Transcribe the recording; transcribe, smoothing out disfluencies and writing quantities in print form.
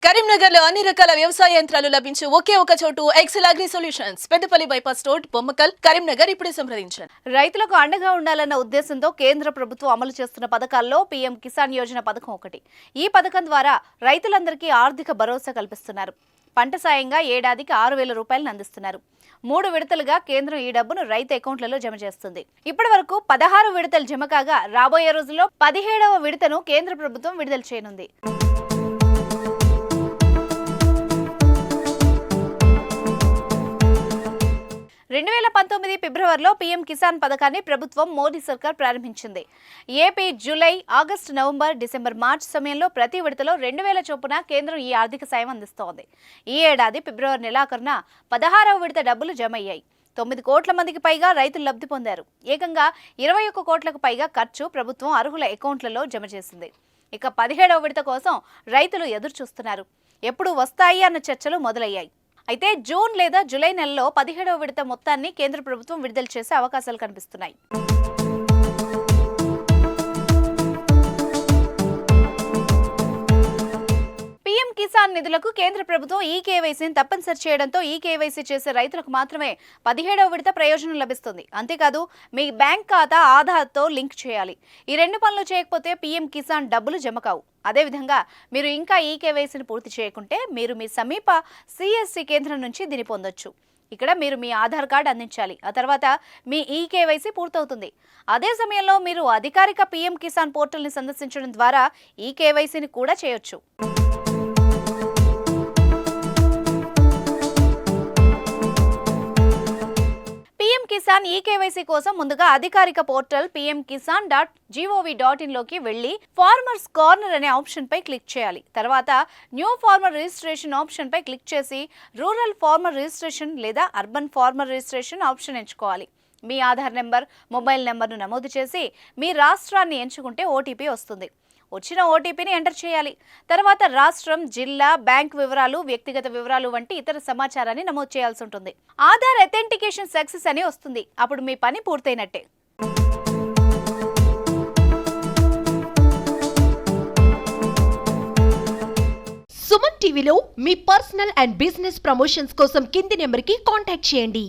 కరీంనగర్ లో అన్ని రకాల వ్యవసాయ యంత్రాలు లభించే ఒకే ఒక చోటు Excel agri solutions Peddapalli bypass road Bommakal Karimnagar ఇప్పుడే సంప్రదించండి. రైతులకు అండగా ఉండాలన్న ఉద్దేశంతో కేంద్ర ప్రభుత్వం అమలు చేస్తున్న పథకాల్లో పీఎం కిసాన్ యోజన పథకం ఒకటి. ఈ పథకం ద్వారా రైతులందరికీ ఆర్థిక భరోసా కల్పిస్తున్నారు. పంట సాయంగా ఏడాదికి 6,000 రూపాయలను అందిస్తున్నారు. 3 విడతలుగా కేంద్రం ఈ డబ్బును రైతు అకౌంట్లలో జమ చేస్తుంది. ఇప్పటి వరకు 16 విడతలు జమ కాగా రాబోయే రోజుల్లో 17వ విడతను కేంద్ర ప్రభుత్వం విడుదల చేయనుంది. 2019 ఫిబ్రవరిలో పీఎం కిసాన్ పథకాన్ని ప్రభుత్వం మోదీ సర్కార్ ప్రారంభించింది. ఏపీ July, August, November, December, March సమయంలో ప్రతి విడతలో 2,000 చొప్పున కేంద్రం ఈ ఆర్థిక సాయం అందిస్తోంది. ఈ ఏడాది ఫిబ్రవరి నెలాఖరున 16వ విడత డబ్బులు జమ అయ్యాయి. 9 కోట్ల మందికి పైగా రైతులు లబ్ధి పొందారు. ఏకంగా 21 కోట్లకు పైగా ఖర్చు ప్రభుత్వం అర్హుల అకౌంట్లలో జమ చేసింది. ఇక 17వ విడత కోసం రైతులు ఎదురు చూస్తున్నారు. ఎప్పుడు వస్తాయి అన్న చర్చలు మొదలయ్యాయి. అయితే జూన్ లేదా జూలై నెలలో 17వ విడత మొత్తాన్ని కేంద్ర ప్రభుత్వం విడుదల చేసే అవకాశాలు కనిపిస్తున్నాయి. పీఎం కిసాన్ నిధులకు కేంద్ర ప్రభుత్వం ఈ కేవైసీని తప్పనిసరి చేయడంతో ఈ కేవైసీ చేసే రైతులకు మాత్రమే 17వ విడత ప్రయోజనం లభిస్తుంది. అంతేకాదు మీ బ్యాంక్ ఖాతా ఆధార్తో లింక్ చేయాలి. ఈ 2 పనులు చేయకపోతే పీఎం కిసాన్ డబ్బులు జమ కావు. అదేవిధంగా మీరు ఇంకా ఈ కేవైసీని పూర్తి చేయకుంటే మీరు మీ సమీప సిఎస్సి కేంద్రం నుంచి దీన్ని పొందొచ్చు. ఇక్కడ మీరు మీ ఆధార్ కార్డు అందించాలి. ఆ తర్వాత మీ ఈ కేవైసీ పూర్తవుతుంది. అదే సమయంలో మీరు అధికారిక పీఎం కిసాన్ పోర్టల్ని సందర్శించడం ద్వారా ఈ కేవైసీని కూడా చేయొచ్చు. పీఎం కిసాన్ ఈ కేవైసీ కోసం ముందుగా అధికారిక పోర్టల్ pmkisan.gov.in లోకి వెళ్లి ఫార్మర్స్ కార్నర్ అనే ఆప్షన్ పై క్లిక్ చేయాలి. తర్వాత న్యూ ఫార్మర్ రిజిస్ట్రేషన్ ఆప్షన్ పై క్లిక్ చేసి రూరల్ ఫార్మర్ రిజిస్ట్రేషన్ లేదా అర్బన్ ఫార్మర్ రిజిస్ట్రేషన్ ఆప్షన్ ఎంచుకోవాలి. మీ ఆధార్ నెంబర్, మొబైల్ నెంబర్ను నమోదు చేసి మీ రాష్ట్రాన్ని ఎంచుకుంటే ఓటీపీ వస్తుంది. వచ్చిన ఓటీపీని ఎంటర్ చేయాలి. తర్వాత రాష్ట్రం, జిల్లా, బ్యాంక్ వివరాలు, వ్యక్తిగత వివరాలు వంటి ఇతర సమాచారాన్ని నమోదు చేయాల్సి ఉంటుంది. ఆధార్ అథెంటికేషన్ సక్సెస్ అని వస్తుంది. అప్పుడు మీ పని పూర్తయినట్టే. సుమన్ టీవీలో మీ పర్సనల్ అండ్ బిజినెస్ ప్రమోషన్స్ కోసం కింది నెంబర్కి కాంటాక్ట్ చేయండి.